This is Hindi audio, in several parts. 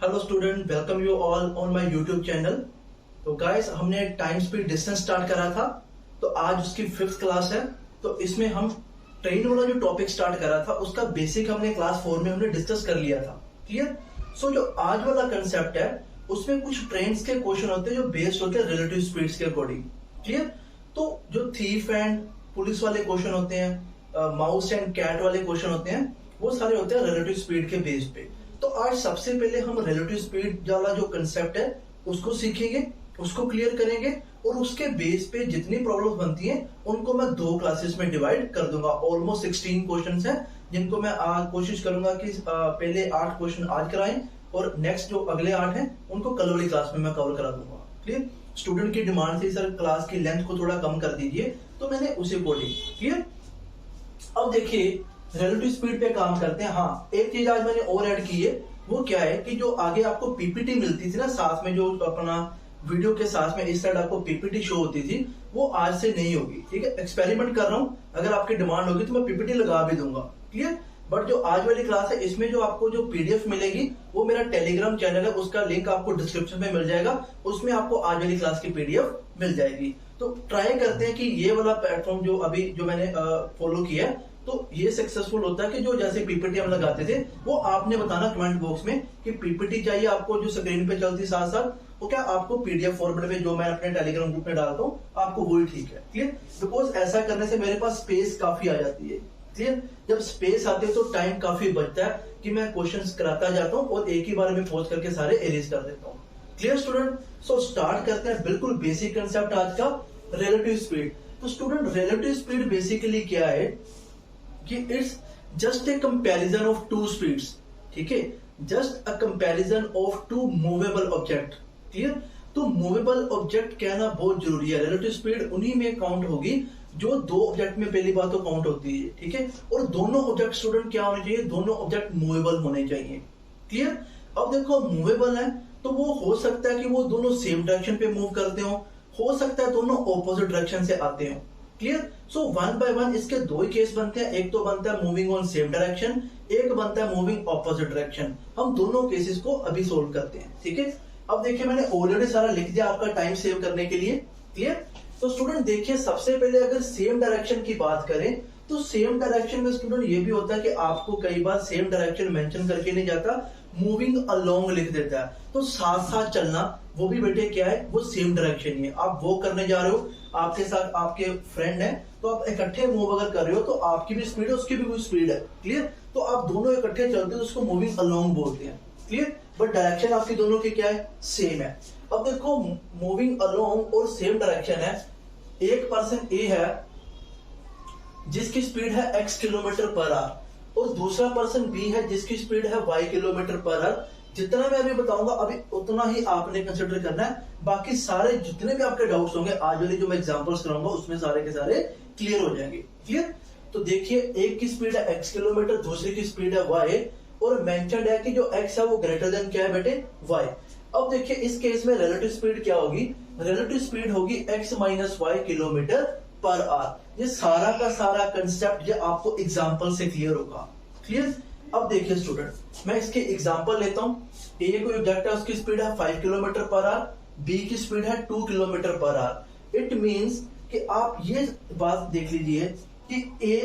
Hello student, welcome you all on my YouTube channel. तो गाइस, हमने टाइम स्पीड डिस्टेंस स्टार्ट करा था, तो आज उसकी 5th क्लास है। तो इसमें हम ट्रेन वाला जो टॉपिक स्टार्ट करा था उसका बेसिक हमने क्लास 4 में हमने डिस्कस कर लिया था। क्लियर? सो जो आज वाला कंसेप्ट है उसमें कुछ ट्रेन्स के क्वेश्चन होते हैं जो बेस्ड होते हैं रिलेटिव स्पीड्स के अकॉर्डिंग। क्लियर? तो जो थीफ एंड पुलिस वाले क्वेश्चन होते हैं, माउस एंड कैट वाले क्वेश्चन होते हैं, वो सारे होते हैं रिलेटिव स्पीड के बेस पे। तो आज सबसे पहले हम रिलेटिव स्पीड वाला जो कंसेप्ट है उसको सीखेंगे, उसको क्लियर करेंगे और उसके बेस पे जितनी प्रॉब्लम्स बनती हैं उनको मैं 2 क्लासेस में डिवाइड कर दूंगा। ऑलमोस्ट 16 क्वेश्चंस हैं जिनको मैं आज कोशिश करूंगा कि पहले 8 क्वेश्चन आज कराएं और नेक्स्ट जो अगले 8 हैं उनको कल वाली क्लास में मैं कवर करा दूंगा। क्लियर? स्टूडेंट की डिमांड से सर क्लास की लेंथ को थोड़ा कम कर दीजिए, तो मैंने उसी अकॉर्डिंग। क्लियर? अब देखिए, रिलेटिव स्पीड पे काम करते हैं। हाँ, एक चीज आज मैंने और ऐड की है, वो क्या है कि जो आगे आपको पीपीटी मिलती थी ना साथ में, जो अपना वीडियो के साथ में इस साइड आपको पीपीटी शो होती थी, वो आज से नहीं होगी। ठीक है, एक्सपेरिमेंट कर रहा हूं, अगर आपकी डिमांड होगी तो मैं पीपीटी लगा भी दूंगा। क्लियर? बट जो आज वाली क्लास है इसमें जो आपको जो पीडीएफ मिलेगी वो मेरा टेलीग्राम चैनल है, उसका लिंक आपको डिस्क्रिप्शन में मिल जाएगा, उसमें आपको आज वाली क्लास की पीडीएफ मिल जाएगी। तो ट्राई करते हैं कि ये वाला प्लेटफॉर्म जो अभी जो मैंने फॉलो किया है तो ये सक्सेसफुल होता है कि जो जैसे पीपीटी हम लगाते थे वो आपने बताना कमेंट बॉक्स में कि पीपीटी चाहिए आपको जो स्क्रीन पे चलती साथ साथ, वो क्या आपको पीडीएफ फॉर्मेट में जो मैं अपने टेलीग्राम ग्रुप में डालता हूँ आपको वही ठीक है। क्लियर? बिकॉज ऐसा करने से मेरे पास स्पेस काफी आ जाती है। क्लियर? जब स्पेस आती है तो टाइम काफी बचता है कि मैं क्वेश्चंस कराता जाता हूँ और एक ही बार में पहुंच करके सारे एरेज कर देता हूँ। Clear student? सो स्टार्ट करते हैं बिल्कुल बेसिक कंसेप्ट आज का, रिलेटिव स्पीड। तो स्टूडेंट, रिलेटिव स्पीड बेसिकली क्या है कि it's just a comparison of 2 speeds. ठीक है, just a comparison of 2 movable object. Clear? तो मूवेबल ऑब्जेक्ट कहना बहुत जरूरी है। रिलेटिव स्पीड उन्हीं में काउंट होगी जो 2 ऑब्जेक्ट में पहली बात तो काउंट होती है। ठीक है, और दोनों ऑब्जेक्ट स्टूडेंट क्या होने चाहिए? दोनों ऑब्जेक्ट मूवेबल होने चाहिए। क्लियर? अब देखो, मूवेबल है तो वो हो सकता है कि वो दोनों सेम डायरेक्शन पे मूव करते हो सकता है दोनों ऑपोजिट डायरेक्शन से आते हो। क्लियर? सो 1 बाय 1 इसके 2 ही केस बनते हैं, एक तो बनता है मूविंग ऑन सेम डायरेक्शन, एक बनता है मूविंग ऑपोजिट डायरेक्शन। हम दोनों केसेस को अभी सोल्व करते हैं। ठीक है, अब देखिए मैंने ऑलरेडी सारा लिख दिया आपका टाइम सेव करने के लिए। क्लियर? तो स्टूडेंट देखिए, सबसे पहले अगर सेम डायरेक्शन की बात करें तो सेम डायरेक्शन में स्टूडेंट ये भी होता है कि आपको कई बार सेम डायरेक्शन मेंशन करके नहीं जाता, मूविंग अलोंग लिख देता है। तो साथ साथ चलना वो भी बेटे क्या है? वो सेम डायरेक्शन ही है। आप वो करने जा रहे हो, आपके साथ आपके फ्रेंड है, तो आप इकट्ठे मूव अगर कर रहे हो तो आपकी भी स्पीड है उसकी भी कोई स्पीड है। क्लियर? तो आप दोनों इकट्ठे चलते हो तो उसको मूविंग अलोंग बोलते हैं। क्लियर? बट डायरेक्शन आपकी दोनों की क्या है? सेम है। अब देखो, मूविंग अलोंग और सेम डायरेक्शन है। एक पर्सन ए है जिसकी स्पीड है x किलोमीटर पर आवर और दूसरा पर्सन बी है जिसकी स्पीड है y किलोमीटर पर आवर। जितना मैं अभी बताऊंगा अभी उतना ही आपने कंसिडर करना है, बाकी सारे जितने भी आपके डाउट्स होंगे आज वाली जो मैं एग्जांपल्स कराऊंगा उसमें सारे के सारे क्लियर हो जाएंगे। क्लियर? तो देखिए, एक की स्पीड है x किलोमीटर, दूसरी की स्पीड है y और मेंशन्ड है कि जो x है वो ग्रेटर देन क्या है बेटे? y। अब देखिए इस केस में रिलेटिव स्पीड क्या होगी? रिलेटिव स्पीड होगी x minus y kilometre per hour. ये सारा का सारा कंसेप्ट ये आपको एग्जांपल से क्लियर होगा। क्लियर? अब देखिए स्टूडेंट, मैं इसके एग्जांपल लेता हूं। ए कोई ऑब्जेक्ट है, उसकी स्पीड है 5 किलोमीटर पर आवर, बी की स्पीड है 2 kilometre per our. It means कि आप ये बात देख लीजिए कि ए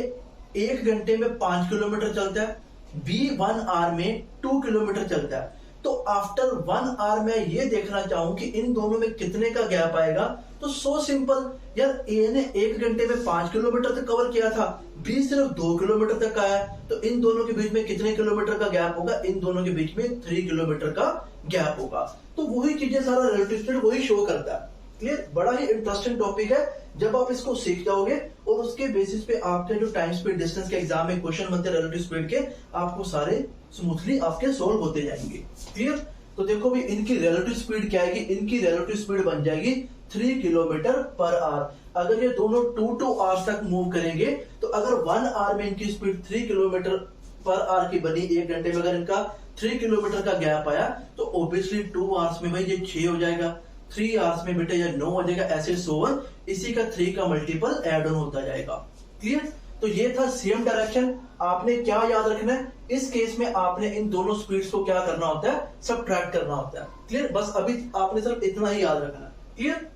1 घंटे में 5 किलोमीटर चलता है, बी 1 आवर में 2 किलोमीटर चलता है। तो आफ्टर 1 आवर मैं ये देखना चाहूं कि इन दोनों में कितने का गैप आएगा। तो सो सिंपल यार, ए ने 1 घंटे में 5 किलोमीटर तक कवर किया था, बी सिर्फ 2 किलोमीटर तक आया, तो इन दोनों के बीच में कितने किलोमीटर का गैप होगा? इन दोनों के बीच में 3 किलोमीटर का गैप होगा। तो वही चीजें सारा रिलेटिव स्पीड वही शो करता है। क्लियर? बड़ा ही इंटरेस्टिंग टॉपिक है। जब आप इसको सीख जाओगे और उसके बेसिस पे आपके जो टाइम स्पीड डिस्टेंस के एग्जाम में क्वेश्चन बनते हैं रिलेटिव स्पीड के, आपको सारे स्मूथली आपके सोल्व होते जाएंगे। क्लियर? तो देखो भी इनकी रिलेटिव स्पीड क्या आएगी? इनकी रिलेटिव स्पीड बन जाएगी 3 किलोमीटर पर आवर। अगर ये दोनों 2 आवर्स तक मूव करेंगे तो अगर 1 आवर में इनकी स्पीड 3 किलोमीटर पर आवर की बनी, 1 घंटे में अगर इनका 3 किलोमीटर का गैप आया तो ऑब्वियसली 2 आवर्स में भाई ये 6 हो जाएगा, 3 आवर्स में बेटा ये 9 हो जाएगा, ऐसे सोवर इसी का 3 का मल्टीपल एड ऑन होता जाएगा। क्लियर? तो ये था सेम डायरेक्शन। आपने क्या याद रखना है, इस केस में आपने इन दोनों स्पीड्स को क्या करना होता है, सबट्रैक्ट करना होता है। क्लियर, बस अभी आपने सिर्फ इतना ही याद रखना है। क्लियर,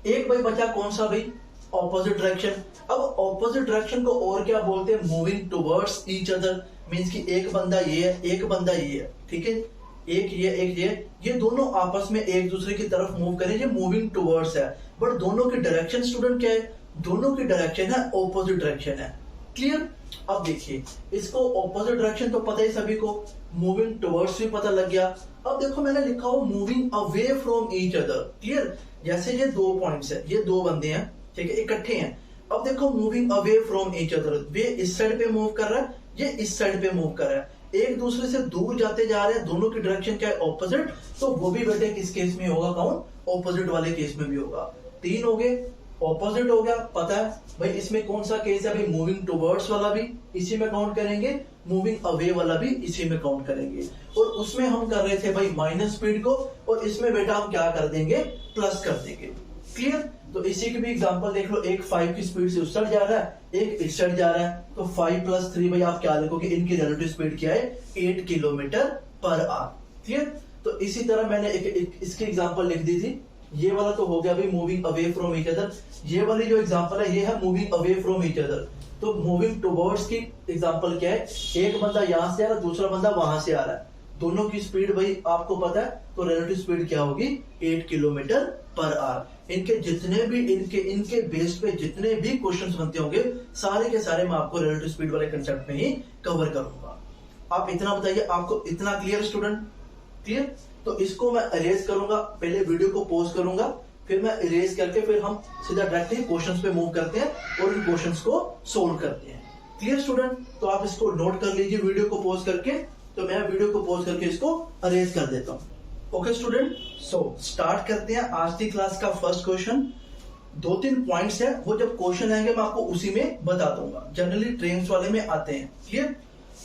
एक भाई बचा कौन सा भाई, ऑपोजिट डायरेक्शन। अब ऑपोजिट डायरेक्शन को और क्या बोलते हैं, moving towards each other. Means कि एक बंदा ये है, एक बंदा ये है, ठीक है, एक ये दोनों आपस में एक दूसरे की तरफ मूव करें, ये मूविंग टुवर्ड्स है। बट दोनों की डायरेक्शन स्टूडेंट क्या है, दोनों की डायरेक्शन है ऑपोजिट डायरेक्शन है। क्लियर, अब देखिए इसको ऑपोजिट डायरेक्शन तो पता ही सभी को, मूविंग टुवर्ड्स भी पता लग गया। अब देखो मैंने लिखा हो moving away from each other. Clear, जैसे ये 2 पॉइंट्स है, ये 2 बंदे हैं, ठीक है, इकट्ठे हैं। अब देखो moving away from each other, वे इस साइड पे मूव कर रहा है, ये इस साइड पे मूव कर रहा है, एक दूसरे से दूर जाते जा रहे हैं, दोनों की डायरेक्शन क्या है, ऑपोजिट। तो वो भी बेटे किस केस में होगा, काउंट ऑपोजिट वाले केस में भी होगा। 3 हो गए, ऑपोजिट हो गया, पता है भाई इसमें कौन सा केस है भाई, मूविंग टुवर्ड्स वाला भी इसी में काउंट करेंगे, मूविंग अवे वाला भी इसी में काउंट करेंगे। और उसमें हम कर रहे थे भाई माइनस स्पीड को, और इसमें बेटा हम क्या कर देंगे, प्लस कर देंगे। क्लियर, तो इसी की भी एग्जांपल देख लो, एक 5 की स्पीड से उस साइड जा रहा है, एक इस साइड जा रहा है, तो 5 + 3 भाई आप क्या लिखोगे, इनकी रिलेटिव स्पीड क्या है, 8 किलोमीटर पर आवर। क्लियर, तो इसी तरह मैंने इसकी एग्जांपल लिख दी थी। ये वाला तो हो गया भाई moving away from each other. ये वाली जो एग्जांपल है ये है moving away from each other. तो मूविंग टुवर्ड्स की एग्जांपल क्या है, एक बंदा यहां से आ रहा है, दूसरा बंदा वहां से आ रहा है, दोनों की स्पीड भाई आपको पता है, तो रिलेटिव स्पीड क्या होगी, 8 किलोमीटर पर आवर। इनके जितने भी इनके बेस पे जितने भी क्वेश्चंस बनते होंगे, सारे के सारे मैं आपको रिलेटिव स्पीड वाले कंसेप्ट में ही कवर करूंगा। आप इतना बताइए, आपको इतना क्लियर स्टूडेंट? क्लियर, तो इसको मैं इरेज करूंगा, पहले वीडियो को पॉज करूंगा, फिर मैं इरेज करके फिर हम सीधा डायरेक्टली क्वेश्चंस पे मूव करते हैं और इन क्वेश्चंस को सोल्व करते हैं। क्लियर स्टूडेंट, तो आप इसको नोट कर लीजिए वीडियो को पॉज करके, तो मैं वीडियो को पॉज करके इसको अरेंज कर देता हूं। ओके स्टूडेंट, सो स्टार्ट करते हैं आज की क्लास का फर्स्ट क्वेश्चन। 2-3 पॉइंट्स है, वो जब क्वेश्चन आएंगे मैं आपको उसी में बता दूंगा, जनरली ट्रेन्स वाले में आते हैं। क्लियर,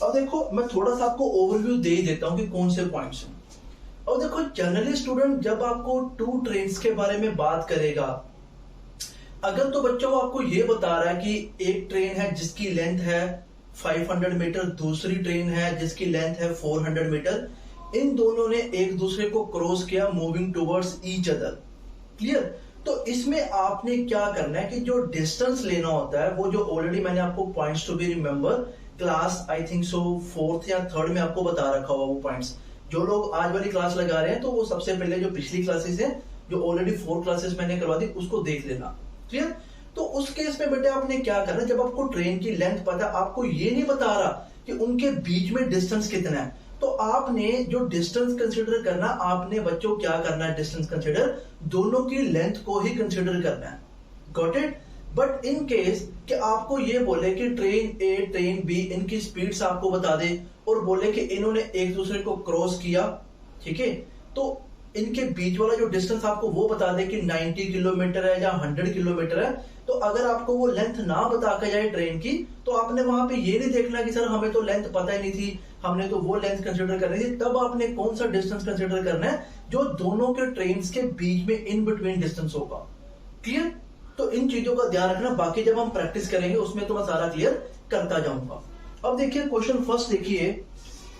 अब देखो मैं थोड़ा सा आपको ओवरव्यू दे ही देता हूं कि कौन से पॉइंट्स हैं। अब देखो जनरली स्टूडेंट जब आपको 2 ट्रेन्स के बारे में बात करेगा, अगर तो बच्चों वो आपको ये बता रहा है कि एक ट्रेन है जिसकी लेंथ है 500 मीटर, दूसरी ट्रेन है जिसकी लेंथ है 400 मीटर, इन दोनों ने एक दूसरे को क्रॉस किया moving towards each other. Clear, तो इसमें आपने क्या करना है कि जो डिस्टेंस लेना होता है, वो जो ऑलरेडी मैंने आपको points to be remember class I think so 4th या 3rd में आपको बता रखा होगा वो पॉइंट्स। जो लोग आज वाली क्लास लगा रहे हैं तो वो सबसे पहले जो पिछली क्लासेस है, जो ऑलरेडी 4 क्लासेस मैंने करवा दी, उसको देख लेना। क्लियर, तो उस केस में बेटे आपने क्या करना है, जब आपको ट्रेन की लेंथ पता है, आपको ये नहीं बता रहा कि उनके बीच में डिस्टेंस कितना है, तो आपने जो डिस्टेंस कंसीडर करना, आपने बच्चों क्या करना है, डिस्टेंस कंसीडर दोनों की लेंथ को ही कंसीडर करना है। Got it? But in case कि आपको ये बोले कि ट्रेन ए ट्रेन बी इनकी स्पीड्स आपको बता दे और बोले कि इन्होंने एक दूसरे को क्रॉस किया, ठीक है, तो इनके बीच वाला जो डिस्टेंस आपको वो बता दे कि 90 किलोमीटर है या 100 किलोमीटर है, तो अगर आपको वो लेंथ ना बता के जाए ट्रेन की, तो आपने वहां पे ये नहीं देखना कि सर हमें तो लेंथ पता ही नहीं थी, हमने तो वो लेंथ कंसीडर करनी थी। तब आपने कौन सा डिस्टेंस कंसीडर करना है, जो दोनों के ट्रेन के बीच में इन बिटवीन डिस्टेंस होगा। क्लियर, तो इन चीजों का ध्यान रखना, बाकी जब हम प्रैक्टिस करेंगे उसमें तो मैं सारा क्लियर करता जाऊंगा। अब देखिए क्वेश्चन फर्स्ट देखिए,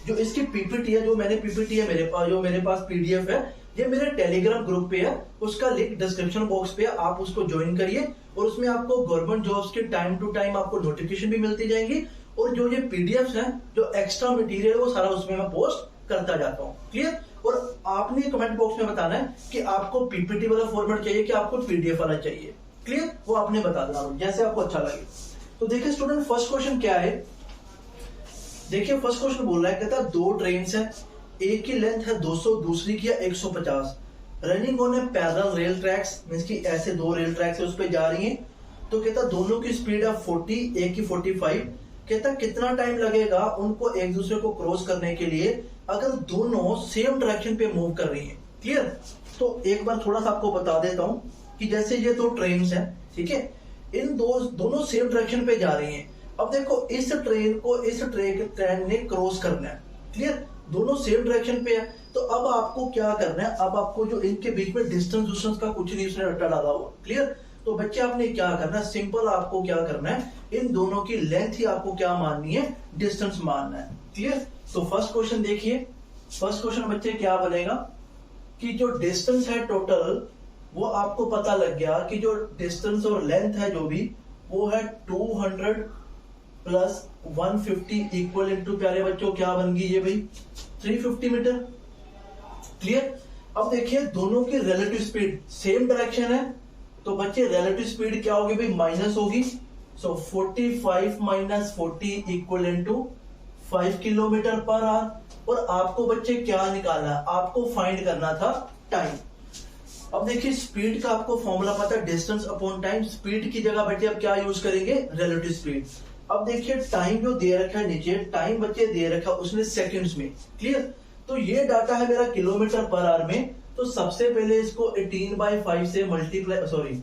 जो इसकी पीपीटी है, जो मैंने पीपीटी है मेरे पास, जो मेरे पास पीडीएफ है, ये मेरे टेलीग्राम ग्रुप पे है, उसका लिंक डिस्क्रिप्शन बॉक्स पे है, आप उसको ज्वाइन करिए और उसमें आपको गवर्नमेंट जॉब्स के टाइम टू टाइम आपको नोटिफिकेशन भी मिलती जाएंगी, और जो ये पीडीएफ है, जो एक्स्ट्रा मटेरियल है, वो सारा उसमें मैं पोस्ट करता जाता हूँ। क्लियर, और आपने कमेंट बॉक्स में बताना है कि आपको पीपीटी वाला फॉर्मेट चाहिए कि आपको पीडीएफ वाला चाहिए। क्लियर, वो आपने बता देना जैसे आपको अच्छा लगे। तो देखिए स्टूडेंट फर्स्ट क्वेश्चन क्या है, देखिए फर्स्ट क्वेश्चन बोल रहा है, कहता है 2 ट्रेन्स हैं, एक की लेंथ है 200, दूसरी की है 150, running on a parallel rail tracks, means कि ऐसे 2 रेल ट्रैक्स है उस पे जा रही हैं, तो कहता दोनों की स्पीड है 40, एक की 45, कहता कितना टाइम लगेगा उनको एक दूसरे को क्रॉस करने के लिए अगर दोनों सेम डायरेक्शन पे मूव कर रही हैं। क्लियर, तो एक बार थोड़ा सा आपको बता देता हूं कि जैसे ये 2 ट्रेन्स हैं, ठीक है, इन दोनों सेम डायरेक्शन पे जा रही हैं। अब देखो इस ट्रेन को इस ट्रेन ने क्रॉस करना है। क्लियर, दोनों सेम डायरेक्शन पे है, तो अब आपको क्या करना है, अब आपको जो इनके बीच में डिस्टेंस का कुछ नहीं उसने रट्टा डाला हुआ। क्लियर, तो बच्चे आपने क्या करना है, सिंपल आपको क्या करना है, इन दोनों की लेंथ ही आपको क्या माननी है, डिस्टेंस मानना है। क्लियर। तो फर्स्ट क्वेश्चन देखिए, फर्स्ट क्वेश्चन बच्चे क्या बनेगा कि जो डिस्टेंस है टोटल वो आपको पता लग गया कि जो डिस्टेंस और लेंथ है जो भी वो है 200 प्लस 150 इक्वल इनटू प्यारे बच्चों क्या बन गई ये भाई 350 मीटर। क्लियर। अब देखिए दोनों की रिलेटिव स्पीड सेम डायरेक्शन है तो बच्चे रिलेटिव स्पीड क्या होगी भाई, माइनस होगी। सो 45 minus 40 equal into 5 kilometre per our. और आपको बच्चे क्या निकालना है, आपको फाइंड करना था टाइम। अब देखिए स्पीड का आपको फॉर्मूला पता है, डिस्टेंस अपॉन टाइम। स्पीड की जगह बच्चे अब क्या यूज करेंगे, रिलेटिव स्पीड। अब देखिए टाइम जो दे रखा है नीचे, टाइम बच्चे दे रखा उसने सेकंड्स में। क्लियर। तो ये डाटा है मेरा किलोमीटर पर आवर में। तो सबसे पहले इसको 18/5 से मल्टीप्लाई, सॉरी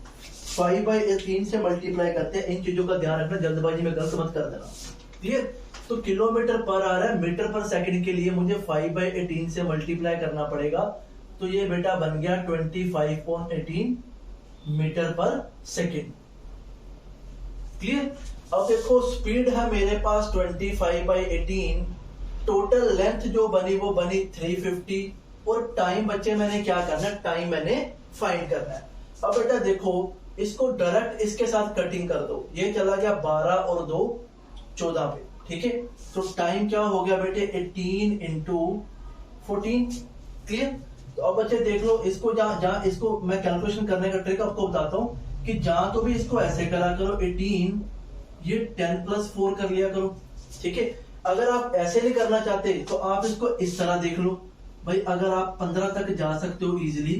5/18 से मल्टीप्लाई करते हैं। इन चीजों का ध्यान रखना, जल्दबाजी में गलत मत कर देना। क्लियर। तो किलोमीटर पर आवर है, मीटर पर सेकंड के लिए मुझे 5/18 से मल्टीप्लाई करना पड़ेगा। तो ये बेटा बन गया 25/18 मीटर पर सेकंड। क्लियर। अब देखो स्पीड है मेरे पास 25/18, टोटल लेंथ जो बनी वो बनी 350 और टाइम बच्चे मैंने क्या करना है, टाइम मैंने फाइंड करना है। अब बेटा देखो इसको डायरेक्ट इसके साथ कटिंग कर दो, ये चला गया 12 और 2 14 पे। ठीक है। तो टाइम क्या हो गया बेटे 18 इंटू 14। क्लियर। तो अब बच्चे देख लो इसको, जहां इसको मैं कैलकुलेशन करने का ट्रिक आपको बताता हूं कि जहां तो भी इसको ऐसे करा करो 18, ये 10 + 4 कर लिया करो। ठीक है। अगर आप ऐसे नहीं करना चाहते तो आप इसको इस तरह देख लो भाई, अगर आप 15 तक जा सकते हो इजीली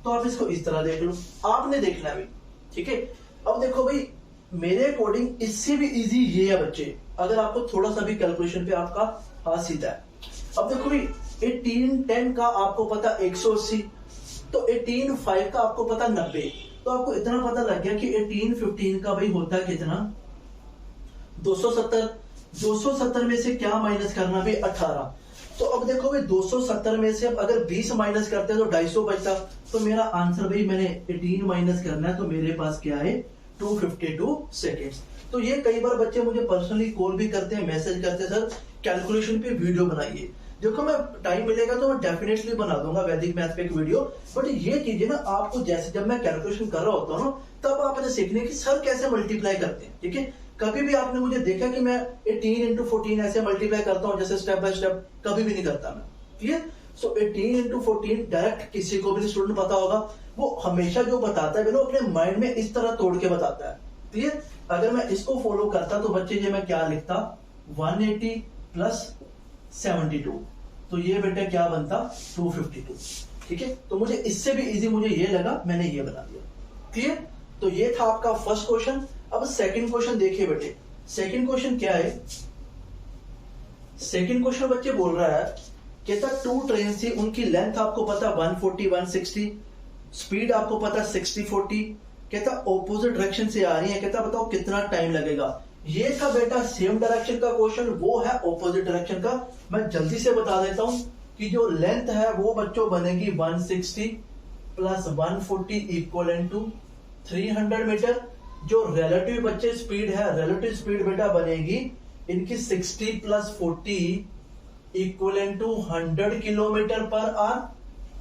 तो आप इसको इस तरह देख लो, आपने देखना है। ठीक है। अब देखो भाई मेरे अकॉर्डिंग इससे भी इजी ये है बच्चे, अगर आपको थोड़ा सा भी कैलकुलेशन पे आपका हाथ सीधा है। अब देखो भाई 18/10 का आपको पता 180, तो 18/5 का आपको पता 90। तो आपको इतना पता लग गया कि 18/15 का भाई होता कितना, 270। 270 में से क्या माइनस करना भाई 18। तो अब देखो भाई 270 में से अब अगर 20 माइनस करते हैं तो 250 बचता। तो मेरा आंसर भाई मैंने 18 माइनस करना है तो मेरे पास क्या है 252 सेकेंड्स। तो ये कई बार बच्चे मुझे पर्सनली कॉल भी करते हैं, मैसेज करते हैं, सर कैलकुलेशन पे वीडियो बनाइए। देखो मैं टाइम मिलेगा तो मैं डेफिनेटली बना दूंगा वैदिक मैथ पे एक वीडियो। बट ये चीजें ना आपको जैसे जब मैं कैलकुलेशन कर रहा होता हूँ ना तब आपने सीखने की सर कैसे मल्टीप्लाई करते हैं। ठीक है। कभी भी आपने मुझे देखा कि मैं 18 इंटू 14 ऐसे मल्टीप्लाई करता हूँ जैसे स्टेप बाय स्टेप, कभी भी नहीं करता मैं। क्लियर। सो 18 इंटू 14 डायरेक्ट किसी को भी स्टूडेंट पता होगा, वो हमेशा जो बताता है वो अपने माइंड में इस तरह तोड़ के बताता है। क्लियर। अगर मैं इसको फॉलो करता तो बच्चे ये मैं क्या लिखता 180 प्लस 72, तो ये बेटा क्या बनता 252। ठीक है। तो मुझे इससे भी इजी मुझे ये लगा, मैंने ये बना दिया। क्लियर। तो ये था आपका फर्स्ट क्वेश्चन। अब सेकंड क्वेश्चन देखिए बेटे, सेकंड क्वेश्चन क्या है। सेकंड क्वेश्चन बच्चे बोल रहा है कहता 2 ट्रेन थी, उनकी लेंथ आपको पता 140 160, स्पीड आपको पता 60 40, कहता ऑपोजिट डायरेक्शन से आ रही है, कहता बताओ कितना टाइम लगेगा। ये था बेटा सेम डायरेक्शन का क्वेश्चन, वो है ऑपोजिट डायरेक्शन का। मैं जल्दी से बता देता हूं कि जो लेंथ है वो बच्चों बनेगी 160 प्लस 140 इक्वल टू 300 मीटर। जो रिलेटिव बच्चे स्पीड है, रिलेटिव स्पीड बेटा बनेगी इनकी 60 plus 40 equal to 100 kilometre per hour.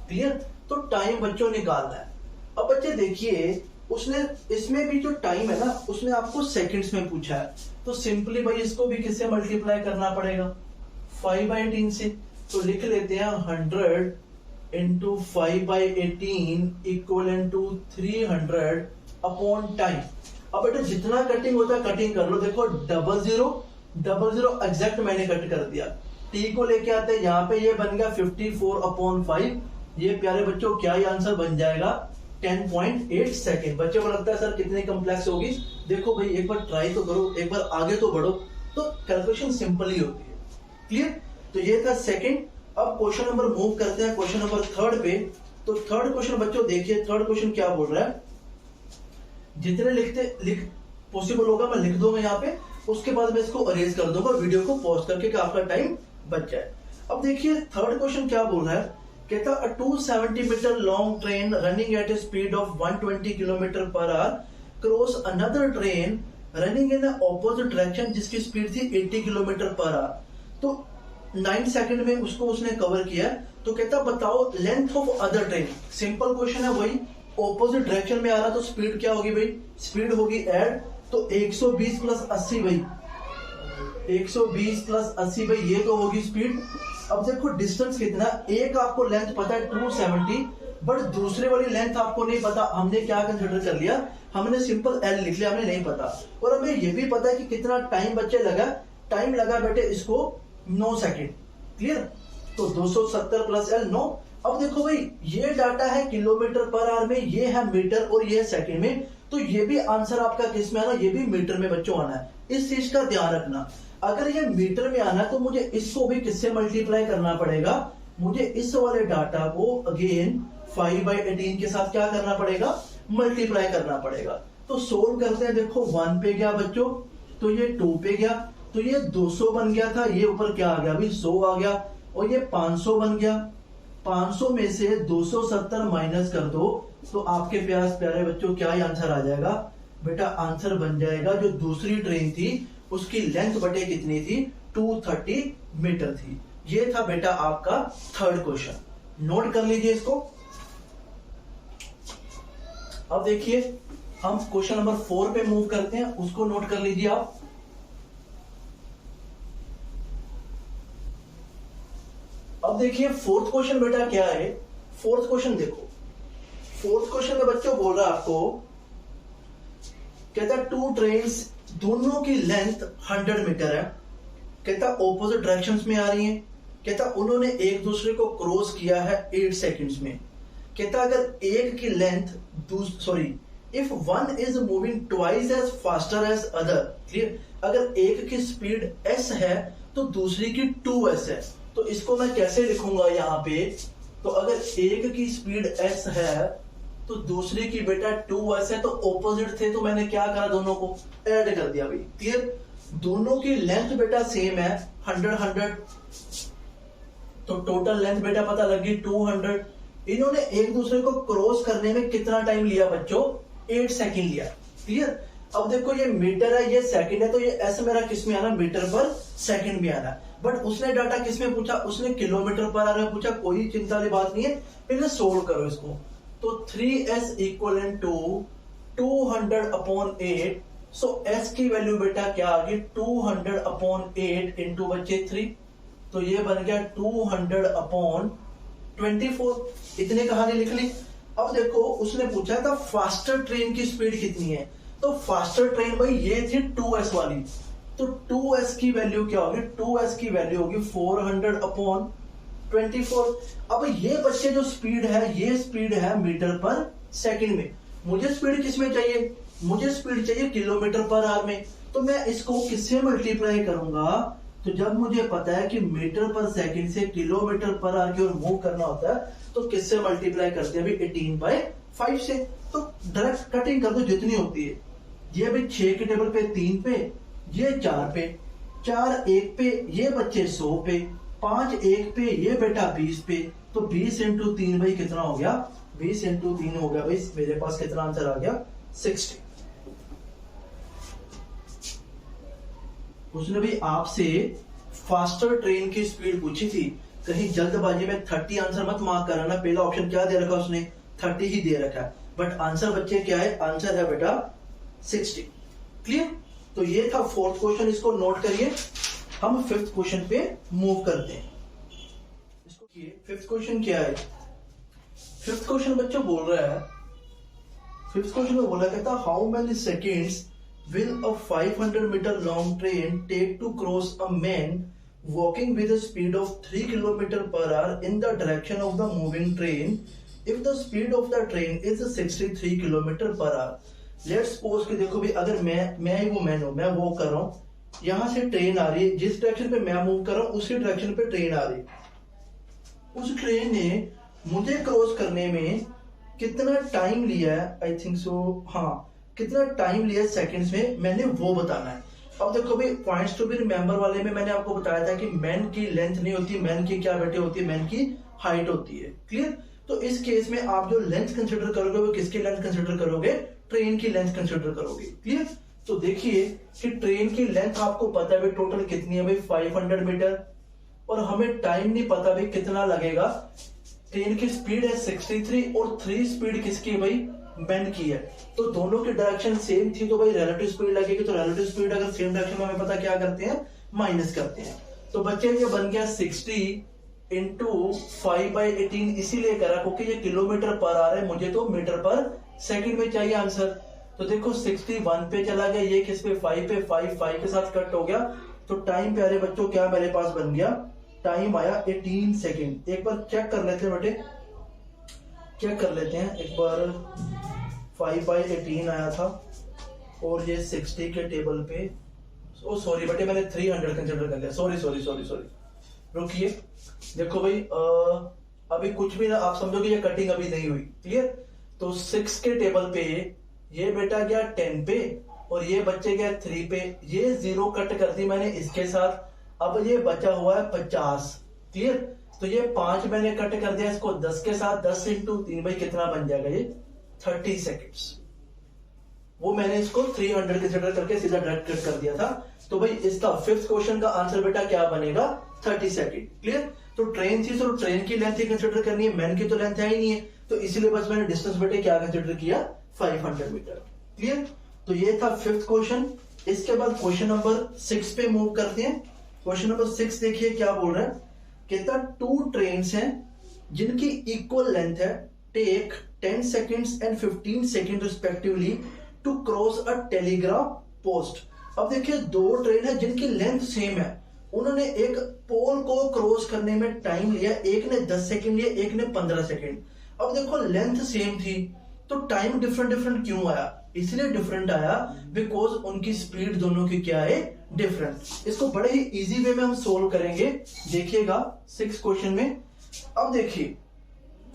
Clear. तो टाइम बच्चों निकालना है। अब बच्चे देखिए उसने इसमें भी जो टाइम है ना उसने आपको सेकंड्स में पूछा है, तो सिंपली भाई इसको भी किससे मल्टीप्लाई करना पड़ेगा 5/18 से। तो लिख लेते हैं 100 into 5/18 equal to 300 upon time. अब बेटा जितना कटिंग होता है कटिंग कर लो। देखो 00 एग्जैक्ट मैंने कट कर दिया, टी को लेके आते हैं यहाँ पे, ये बन गया 54/5। ये प्यारे बच्चों क्या ही आंसर बन जाएगा 10.8 सेकेंड। बच्चों को लगता है सर कितनी कॉम्प्लेक्स होगी, देखो भाई एक बार ट्राई तो करो, एक बार आगे तो बढ़ो, तो कैलकुलेशन सिंपल ही होती है। क्लियर। तो ये था सेकंड। अब क्वेश्चन नंबर मूव करते हैं क्वेश्चन नंबर 3 पे। तो थर्ड क्वेश्चन बच्चों देखिए, थर्ड क्वेश्चन क्या बोल रहा है, जितने लिख पॉसिबल होगा मैं लिख दूंगा यहाँ पे, उसके बाद मैं इसको अरेंज कर दूंगा वीडियो को पॉज करके कि आपका टाइम बच जाए। अब देखिए थर्ड क्वेश्चन क्या बोल रहा है कहता a 270 metre long train running at a speed of 120 kilometre per hour cross another train running in opposite direction जिसकी स्पीड थी 80 किलोमीटर पर आवर। तो 9 सेकंड में उसको उसने कवर किया। तो कहता बताओ length of other train. Simple question है, वही ऑपोजिट डायरेक्शन में आ रहा तो स्पीड क्या होगी भाई, स्पीड होगी ऐड, तो 120 प्लस 80 भाई, 120 प्लस 80 भाई, ये तो होगी स्पीड। अब देखो डिस्टेंस कितना, एक आपको लेंथ पता है 270, बट दूसरे वाली लेंथ आपको नहीं पता। हमने क्या कंसिडर कर लिया, हमने सिंपल एल लिख लिया, हमें नहीं पता। और हमें ये भी पता है कि कितना टाइम बच्चे लगा, टाइम लगा बेटे इसको 9 सेकंड। क्लियर, तो 270 प्लस एल 9। अब देखो भाई ये डाटा है किलोमीटर पर आवर में, ये है मीटर और ये है सेकंड में, तो ये भी आंसर आपका किस में आना, ये भी मीटर में बच्चों आना है। इस चीज का ध्यान रखना, अगर ये मीटर में आना है तो मुझे इसको भी किससे मल्टीप्लाई करना पड़ेगा, मुझे इस वाले डाटा को अगेन 5/18 के साथ क्या करना पड़ेगा, मल्टीप्लाई करना पड़ेगा। तो सोल्व करते हैं, देखो 1 पे गया बच्चों, तो ये 2 पे गया, तो ये 200 बन गया था, ये ऊपर क्या आ गया अभी 100 आ गया, और ये 500 बन गया। 500 में से 270 माइनस कर दो तो आपके प्यास प्यारे बच्चों क्या ही आंसर आ जाएगा बेटा, आंसर बन जाएगा जो दूसरी ट्रेन थी उसकी लेंथ बटे कितनी थी, 230 मीटर थी। ये था बेटा आपका थर्ड क्वेश्चन, नोट कर लीजिए इसको। अब देखिए हम क्वेश्चन नंबर 4 पे मूव करते हैं, उसको नोट कर लीजिए आप। अब देखिए फोर्थ क्वेश्चन बेटा क्या है, फोर्थ क्वेश्चन देखो, फोर्थ क्वेश्चन में बच्चों बोल रहा है आपको, कहता 2 ट्रेन्स दोनों की लेंथ 100 मीटर है, कहता ऑपोजिट डायरेक्शंस में आ रही हैं, कहता उन्होंने एक दूसरे को क्रॉस किया है 8 सेकंड्स में। कहता अगर एक की length if one is moving twice as faster as other, clear, अगर एक की स्पीड s है तो दूसरी की 2s है, तो इसको मैं कैसे लिखूंगा यहाँ पे, तो अगर एक की स्पीड s है तो दूसरी की बेटा 2s है, तो ऑपोजिट थे तो मैंने क्या करा, दोनों को ऐड कर दिया भाई। क्लियर, दोनों की लेंथ बेटा सेम है 100, तो टोटल लेंथ बेटा पता लगी 200। इन्होंने एक दूसरे को क्रॉस करने में कितना टाइम लिया बच्चों, 8 सेकंड लिया। क्लियर, अब देखो ये मीटर है ये सेकंड है, तो ये एस मेरा किस में आना, मीटर पर सेकंड में आना। बट उसने डाटा किस में पूछा, उसने किलोमीटर पर आना पूछा। कोई चिंता वाली बात नहीं है, पहले सोल्व करो इसको। तो 3s equal to 200/8, so s की वैल्यू बेटा क्या आ गई, 200/8 इंटू बच्चे 3, तो ये बन गया 200/24। इतने कहानी लिख ली। अब देखो उसने पूछा था फास्टर ट्रेन की स्पीड कितनी है, तो फास्टर ट्रेन भाई ये थी 2s वाली, तो 2s की वैल्यू क्या होगी, 2s की वैल्यू होगी 400/24। अब ये बच्चे जो स्पीड है ये स्पीड है मीटर पर सेकंड में, मुझे स्पीड किस में चाहिए, मुझे स्पीड चाहिए किलोमीटर पर आवर में, तो मैं इसको किससे मल्टीप्लाई करूंगा, तो जब मुझे पता है कि मीटर पर सेकंड से किलोमीटर पर आवर की ओर मूव करना होता है तो किससे मल्टीप्लाई करते हैं अभी 18/5 से, तो डायरेक्ट कटिंग कर दो जितनी होती है। ये भी 6 के टेबल पे 3 पे, ये 4 पे, 4 1 पे, ये बच्चे 100 पे, 5 1 पे, ये बेटा 20 पे, तो 20 इंटू 3 भाई कितना हो गया, 20 इंटू 3 हो गया भाई, मेरे पास कितना आंसर आ गया 60। उसने भी आपसे फास्टर ट्रेन की स्पीड पूछी थी, कहीं जल्दबाजी में 30 आंसर मत मार्क कराना, पहला ऑप्शन क्या दे रखा उसने 30 ही दे रखा है, बट आंसर बच्चे क्या है, आंसर है बेटा 60। क्लियर, तो ये था फोर्थ क्वेश्चन, इसको नोट करिए। हम फिफ्थ क्वेश्चन पे मूव करते हैं। इसको फिफ्थ क्वेश्चन क्या है, फिफ्थ क्वेश्चन बच्चों बोल रहा है, फिफ्थ क्वेश्चन में बोला कहता how many seconds will a 500 meter long train take to cross a man walking with a speed of 3 km per hour in the direction of the moving train if the speed of the train is 63 km per hour। Let's suppose कि देखो भी अगर मैं ही वो मैन हूं, मैं वो कर रहा हूं, यहां से ट्रेन आ रही है, जिस डायरेक्शन पे मैं मूव कर रहा हूं उसी डायरेक्शन पे ट्रेन आ रही है। उस ट्रेन ने मुझे क्रॉस करने में कितना टाइम लिया है, आई थिंक सो, हाँ कितना टाइम लिया सेकंड्स में, मैंने वो बताना है। अब देखो भाई, पॉइंट्स टू बी रिमेंबर वाले में मैंने आपको बताया था कि मैन की लेंथ नहीं होती, मैन की क्या बेटे होती है, मैन की हाइट होती है। क्लियर? तो इस केस में आप जो लेंथ कंसिडर करोगे वो किसकी लेंथ कंसिडर करोगे? ट्रेन की लेंथ कंसिडर करोगे। क्लियर? तो देखिए कि ट्रेन की लेंथ आपको पता है भाई टोटल कितनी है भाई, 500 मीटर, और हमें टाइम नहीं पता भाई कितना लगेगा। ट्रेन की स्पीड है 63 और 3 स्पीड किसकी है भाई? मैन की है। तो दोनों की डायरेक्शन सेम थी, तो भाई रिलेटिव स्पीड लगेगी। तो रिलेटिव स्पीड अगर सेम डायरेक्शन में हमें पता क्या करते हैं? माइनस करते हैं। तो बच्चे ये बन गया 60 इंटू 5/18, इसीलिए करा क्योंकि ये किलोमीटर पर आ रहा है, मुझे तो मीटर पर सेकंड में चाहिए आंसर। तो देखो 61 पे चला गया, ये किस पे? 5 पे, 5 के साथ कट हो गया। तो टाइम प्यारे बच्चों क्या मेरे पास बन गया? टाइम आया 18 सेकेंड। एक बार चेक कर लेते हैं बेटे, चेक कर लेते हैं एक बार। 5/18 आया था और ये 60 के टेबल पे, ओ सॉरी बेटे मैंने 300 कंसिडर कर लिया, सॉरी। रुकिए, देखो भाई अभी कुछ भी ना, आप समझोगे ये कटिंग अभी नहीं हुई। क्लियर? तो 6 के टेबल पे ये बेटा गया 10 पे और ये बच्चे गया 3 पे, ये 0 कट कर दी मैंने इसके साथ। अब ये बचा हुआ है 50। क्लियर? तो ये 5 मैंने कट कर दिया इसको 10 के साथ, 10 इंटू 3 भाई कितना बन जाएगा? ये 30 सेकेंड्स। वो मैंने इसको 300 कंसिडर करके सीधा डायरेक्ट कट कर दिया था। तो भाई इसका फिफ्थ क्वेश्चन का आंसर बेटा क्या बनेगा? 30 सेकेंड। क्लियर? तो ट्रेन थी तो ट्रेन की लेंथ ही कंसिडर करनी है, मैन की तो लेंथ है ही नहीं है, तो इसीलिए बस मैंने डिस्टेंस बेटे क्या कंसिडर किया? 500 मीटर। क्लियर? तो ये था फिफ्थ क्वेश्चन। इसके बाद क्वेश्चन नंबर 6 पे मूव करते हैं। क्वेश्चन नंबर 6 देखिए क्या बोल रहा है। कहता 2 ट्रेन्स हैं जिनकी इक्वल लेंथ है, take 10 seconds and 15 seconds respectively to cross a telegraph post। अब देखिए 2 ट्रेन है जिनकी लेंथ सेम है, उन्होंने एक पोल को क्रॉस करने में टाइम लिया, एक ने 10 सेकंड लिया, एक ने 15 सेकंड। अब देखो लेंथ सेम थी तो टाइम डिफरेंट क्यों आया? इसलिए डिफरेंट आया बिकॉज उनकी स्पीड दोनों की क्या है? डिफरेंट। इसको बड़े ही इजी वे में हम सोल्व करेंगे, देखिएगा 6 क्वेश्चन में। अब देखिए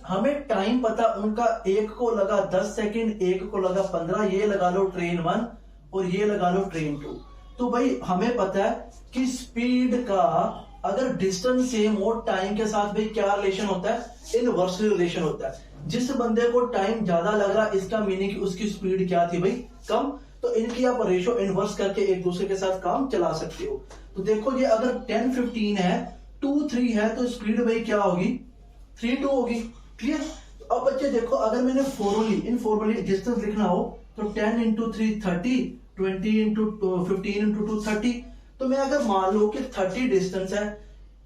हमें टाइम पता, उनका एक को लगा 10 सेकंड, एक को लगा 15, ये लगा लो ट्रेन 1 और ये लगा लो ट्रेन 2। तो भाई हमें पता है कि स्पीड का अगर डिस्टेंस सेम हो, टाइम के साथ भाई क्या रिलेशन होता है? इनवर्सली रिलेशन होता है। जिस बंदे को टाइम ज्यादा लग रहा है इसका मीनिंग उसकी स्पीड क्या थी भाई? कम। तो इनकी आप रेशो इनवर्स करके एक दूसरे के साथ काम चला सकते हो। तो देखो ये अगर 10-15 है, 2-3 है, तो स्पीड भाई क्या होगी? 3-2 होगी। क्लियर? अब बच्चे देखो अगर मैंने फॉर्मली डिस्टेंस लिखना हो तो 10 इंटू 3 30, 20 इंटू 15 इंटू 2 30। तो मैं अगर मान लो कि 30 डिस्टेंस है,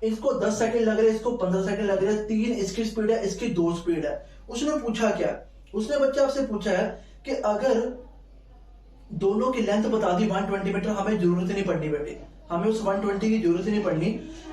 इसको 10 सेकंड लग रहे हैं, इसको 15 सेकंड लग रहे हैं, 3 इसकी स्पीड है, इसकी 2 स्पीड है। उसने पूछा क्या? उसने बच्चा आपसे पूछा है कि अगर दोनों की लेंथ बता दी 120 मीटर, हमें जरूरत नहीं पड़नी बेटे, हमें उस 120 की जरूरत नहीं पड़नी।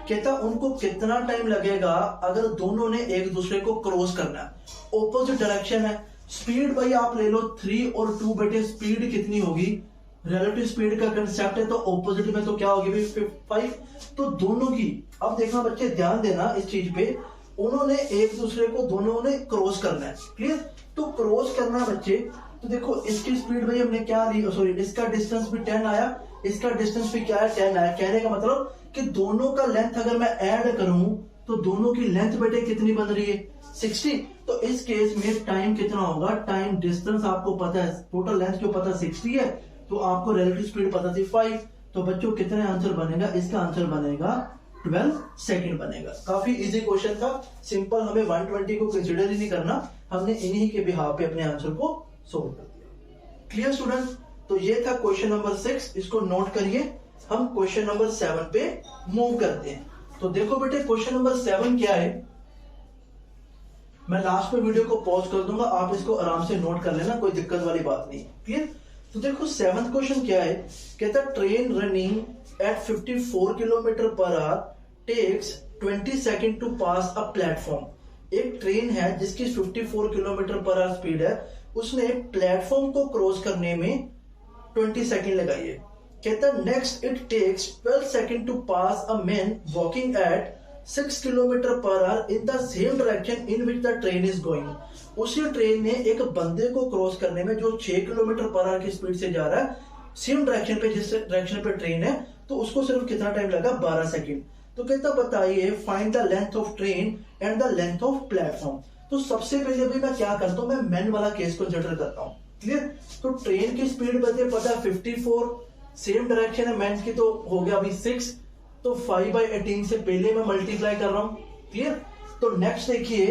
कहता उनको कितना टाइम लगेगा अगर दोनों ने एक दूसरे को क्रॉस करना है, ऑपोजिट डायरेक्शन है। स्पीड भाई आप ले लो 3 और 2 बेटे, स्पीड कितनी होगी? रिलेटिव स्पीड का कंसेप्ट है तो ऑपोजिट में तो क्या होगी भाई? 5। तो दोनों की, अब देखना बच्चे ध्यान देना इस चीज पे, उन्होंने एक दूसरे को दोनों ने क्रॉस करना है। क्लियर? तो क्रॉस करना बच्चे, तो देखो इसकी स्पीड भाई हमने क्या ली, सॉरी इसका डिस्टेंस भी 10 आया, इसका डिस्टेंस भी क्या है? 10 आया। कहने का मतलब कि दोनों का लेंथ अगर मैं ऐड करूं तो दोनों की लेंथ बेटे कितनी बन रही है? 60। तो इस केस में टाइम कितना होगा? टाइम डिस्टेंस आपको पता है, टोटल लेंथ जो पता 60 है, तो आपको रिलेटिव स्पीड पता थी 5। तो बच्चों कितने आंसर बनेगा? इसका आंसर बनेगा 12 सेकंड बनेगा। काफी इजी क्वेश्चन था, सिंपल, हमें 120 को कंसिडर ही नहीं करना, हमने इन्हीं के बिहाफ पे अपने आंसर को सोल्व कर दिया। Clear student? तो ये था क्वेश्चन नंबर 6, इसको नोट करिए। हम क्वेश्चन नंबर 7 पे मूव करते हैं। तो देखो बेटे क्वेश्चन नंबर 7 क्या है, मैं लास्ट में वीडियो को पॉज कर दूंगा, आप इसको आराम से नोट कर लेना, कोई दिक्कत वाली बात नहीं। क्लियर? तो देखो 7th क्वेश्चन क्या है। कहता train running at 54 kilometre per hour takes 20 second to pass a platform. एक ट्रेन है जिसकी 54 किलोमीटर पर आवर स्पीड है, उसने प्लेटफॉर्म को क्रॉस करने में 20 सेकेंड लगाई है। कहता next it takes 12 second to pass a man walking at 6 kilometre per hour in the same direction in which the train is going. उसी ट्रेन ने एक बंदे को क्रॉस करने में, जो 6 किलोमीटर पर आवर की स्पीड से जा रहा है, सेम डायरेक्शन पे, जिस डायरेक्शन पे ट्रेन है, तो उसको सिर्फ कितना टाइम लगा, 12 सेकंड। तो कहता बताइए find the length of train and the length of platform. तो सबसे पहले भी मैं क्या करता हूँ, मैं मैन वाला केस कंसिडर करता हूँ। क्लियर? तो ट्रेन की स्पीड बचे पता है 54, सेम डायरेक्शन है मैन की, तो हो गया अभी 6, तो 5/18 से पहले मैं मल्टीप्लाई कर रहा हूँ। क्लियर? तो नेक्स्ट देखिए,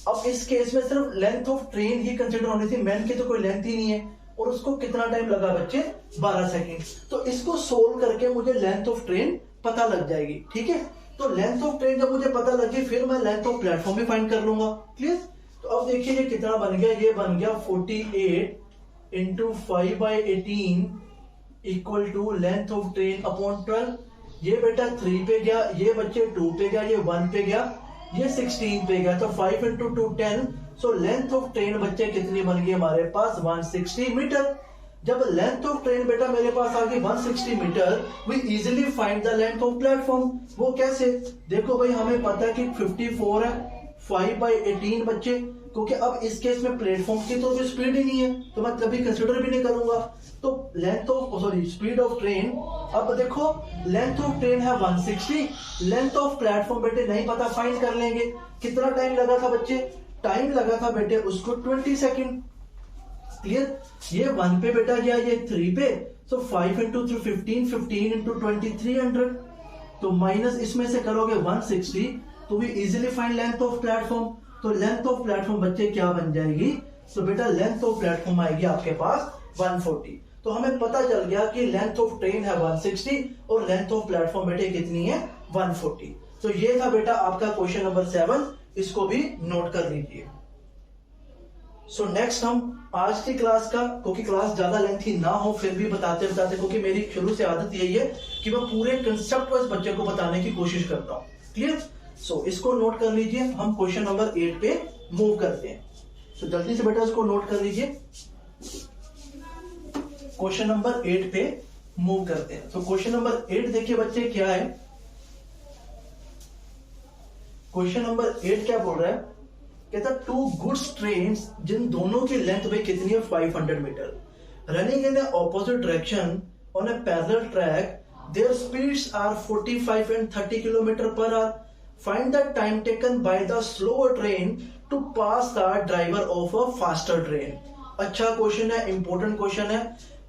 अब इस केस में सिर्फ length of train he consider होनी थी, मैन की तो कोई लेंथ ही नहीं है, और उसको कितना टाइम लगा बच्चे, 12 सेकंड। तो इसको सोल्व करके मुझे लेंथ ऑफ ट्रेन पता लग जाएगी। ठीक है? तो लेंथ ऑफ ट्रेन जब मुझे पता लगी, फिर मैं लेंथ ऑफ प्लेटफॉर्म भी फाइंड कर लूंगा। क्लियर? तो अब देखिए ये कितना बन गया, ये बन गया 48 into 5/18 equal to length of train upon 12। ये बेटा 3 पे गया, ये बच्चे 2 पे गया, ये 1 पे गया, ये 16 पे गया, तो 5 into 2 10। So length of train बच्चे कितनी बन गई हमारे पास, 160 मीटर। जब लेंथ ऑफ ट्रेन बेटा मेरे पास आ गई 160 metre, we easily find the length of platform. वो कैसे? देखो भाई, हमें पता है कि 54 है, 5/18 बच्चे, क्योंकि अब इस केस में प्लेटफॉर्म की तो स्पीड ही नहीं है, तो मैं कभी कंसिडर भी नहीं करूंगा। तो length of speed of train, अब देखो लेंथ ऑफ ट्रेन है 160, लेंथ ऑफ प्लेटफॉर्म बेटे नहीं पता, फाइंड कर लेंगे। कितना टाइम लगा था बच्चे, टाइम लगा था बेटे उसको 20 सेकेंड। क्लियर? ये 1 पे बेटा गया, ये 3 पे, सो 5 इंटू 15, 15 इंटू 20, 300। तो माइनस इसमें से करोगे 160, तो भी easily find length of platform. तो लेंथ ऑफ प्लेटफॉर्म बच्चे क्या बन जाएगी, तो बेटा लेंथ ऑफ प्लेटफॉर्म आएगी आपके पास 140। तो हमें पता चल गया कि लेंथ ऑफ ट्रेन है 160 और लेंथ ऑफ प्लेटफॉर्म बेटे कितनी है, 140। तो ये था बेटा आपका क्वेश्चन नंबर 7, इसको भी नोट कर लीजिए। सो नेक्स्ट हम आज की क्लास का, क्योंकि क्लास ज्यादा लेंथी ना हो फिर भी बताते बताते, क्योंकि मेरी शुरू से आदत यही है कि मैं पूरे कंसेप्ट वाइज बच्चे को बताने की कोशिश करता हूँ। क्लियर? सो इसको नोट कर लीजिए, हम क्वेश्चन नंबर 8 पे मूव करते हैं। तो जल्दी से बेटा इसको नोट कर लीजिए, क्वेश्चन नंबर 8 पे मूव करते हैं। तो क्वेश्चन नंबर 8 देखिए बच्चे क्या है, क्वेश्चन नंबर 8 क्या बोल रहा है, कहता 2 गुड्स ट्रेन्स जिन दोनों की लेंथ भाई कितनी है, 500 metre, running in opposite direction on a parallel track, their speeds are 45 and 30 kilometre per hour, find the time taken by the slower train to pass the driver of a faster train. अच्छा क्वेश्चन है, इंपॉर्टेंट क्वेश्चन है।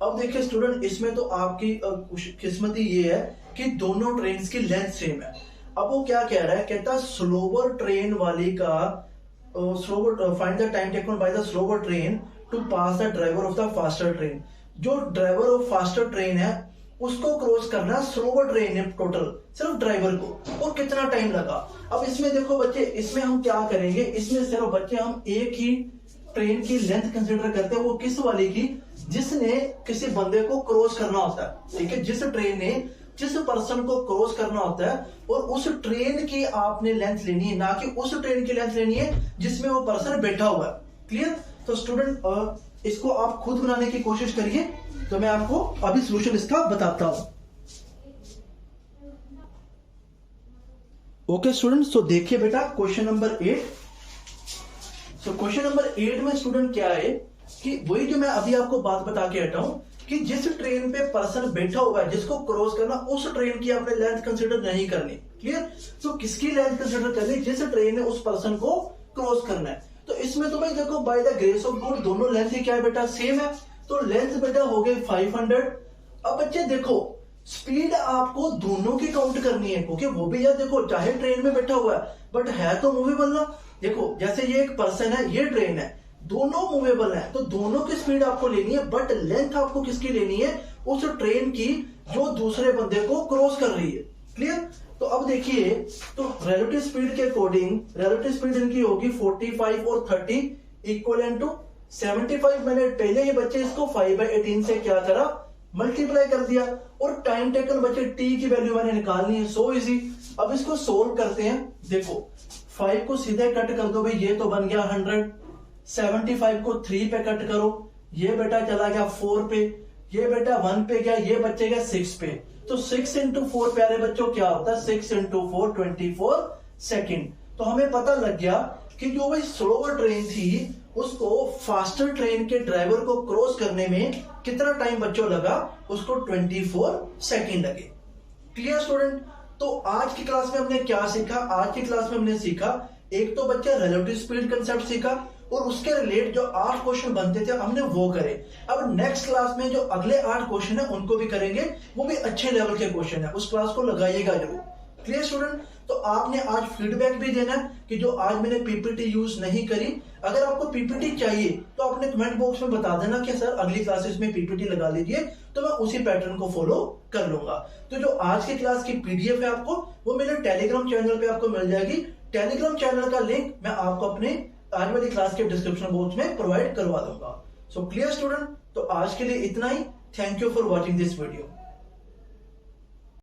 अब देखिए स्टूडेंट, इसमें तो आपकी किस्मत ही ये है कि दोनों ट्रेन की लेंथ सेम है। अब वो क्या कह रहा है, कहता स्लोवर ट्रेन वाली का find the time taken by the slower train to pass the driver of the faster train. जो ड्राइवर ऑफ फास्टर ट्रेन है उसको क्रॉस करना स्लोवर ट्रेन है, टोटल सिर्फ ड्राइवर को, और कितना टाइम लगा। अब इसमें देखो बच्चे, इसमें हम क्या करेंगे, इसमें सिर्फ बच्चे हम एक ही ट्रेन की लेंथ कंसीडर करते हैं, वो किस वाली की, जिसने किसी बंदे को क्रॉस करना होता है। ठीक है? जिस ट्रेन ने जिस पर्सन को क्रॉस करना होता है, और उस ट्रेन की आपने लेंथ लेनी है, ना कि उस ट्रेन की लेंथ लेनी है जिसमें वो पर्सन बैठा हुआ है। क्लियर? तो स्टूडेंट इसको आप खुद बनाने की कोशिश करिए, तो मैं आपको अभी सॉल्यूशन इसका बताता हूं। ओके स्टूडेंट, तो देखिए बेटा क्वेश्चन नंबर 8। तो क्वेश्चन नंबर 8 में स्टूडेंट क्या है कि वही जो मैं अभी आपको बात बता के हटा हूं कि जिस ट्रेन पे पर्सन बैठा हुआ है जिसको क्रॉस करना, उस ट्रेन की आपने लेंथ कंसीडर नहीं करनी। क्लियर? तो किसकी लेंथ कंसीडर करनी, जिस ट्रेन ने उस पर्सन को क्रॉस करना है। तो इसमें तो भाई देखो by the grace of God दोनों लेंथ ही क्या है बेटा, सेम है। तो लेंथ बेटा हो गई 500। अब बच्चे देखो स्पीड आपको दोनों की काउंट करनी है, क्योंकि वो भी यार देखो चाहे ट्रेन में बैठा हुआ है बट है तो मूवेबल ना। देखो जैसे ये एक पर्सन है, ये ट्रेन है, दोनों मूवेबल है, तो दोनों की स्पीड आपको लेनी है, बट लेंथ आपको किसकी लेनी है, उस ट्रेन की जो दूसरे बंदे को क्रॉस कर रही है। क्लियर? तो अब देखिए, तो रिलेटिव स्पीड के अकॉर्डिंग रिलेटिव स्पीड इनकी होगी 45 और 30 इक्वल टू 75। मैंने पहले ही बच्चे इसको 5/18 से क्या करा, मल्टीप्लाई कर दिया, और टाइम टेकन बच्चे टी की वैल्यू मैंने निकालनी है, सो इजी। अब इसको सोल्व करते हैं। देखो 5 को सीधे कट कर दो भाई, ये तो बन गया 100। 75 को 3 पे कट करो, ये बेटा चला गया 4 पे, ये बेटा 1 पे गया, ये बच्चे गया 6 पे। तो 6 इंटू 4 प्यारे बच्चों क्या होता है, 6 इंटू 4 24 सेकेंड। तो हमें पता लग गया कि जो वही स्लोवर ट्रेन थी उसको फास्टर ट्रेन के ड्राइवर को क्रॉस करने में कितना टाइम बच्चों लगा, उसको 24 सेकेंड लगे। Clear student? तो आज की क्लास में हमने क्या सीखा? आज की क्लास में हमने सीखा, एक तो बच्चे रिलेटिव स्पीड कंसेप्ट सीखा और उसके रिलेट जो 8 क्वेश्चन बनते थे हमने वो करे। अब नेक्स्ट क्लास में जो अगले 8 क्वेश्चन है उनको भी करेंगे, वो भी अच्छे लेवल के क्वेश्चन है, उस क्लास को लगाइएगा जरूर। Clear student? तो आपने आज फीडबैक भी देना कि जो आज मैंने पीपीटी यूज नहीं करी, अगर आपको पीपीटी चाहिए तो अपने कमेंट बॉक्स में बता देना कि सर अगली क्लासेस में पीपीटी लगा लीजिए, तो मैं उसी पैटर्न को फॉलो कर लूंगा। तो जो आज की क्लास की पीडीएफ है आपको वो मेरे टेलीग्राम चैनल पे आपको मिल जाएगी। टेलीग्राम चैनल का लिंक मैं आपको अपने आज वाली क्लास के डिस्क्रिप्शन बॉक्स में प्रोवाइड करवा दूंगा। So clear student? तो आज के लिए इतना ही। Thank you for watching this video.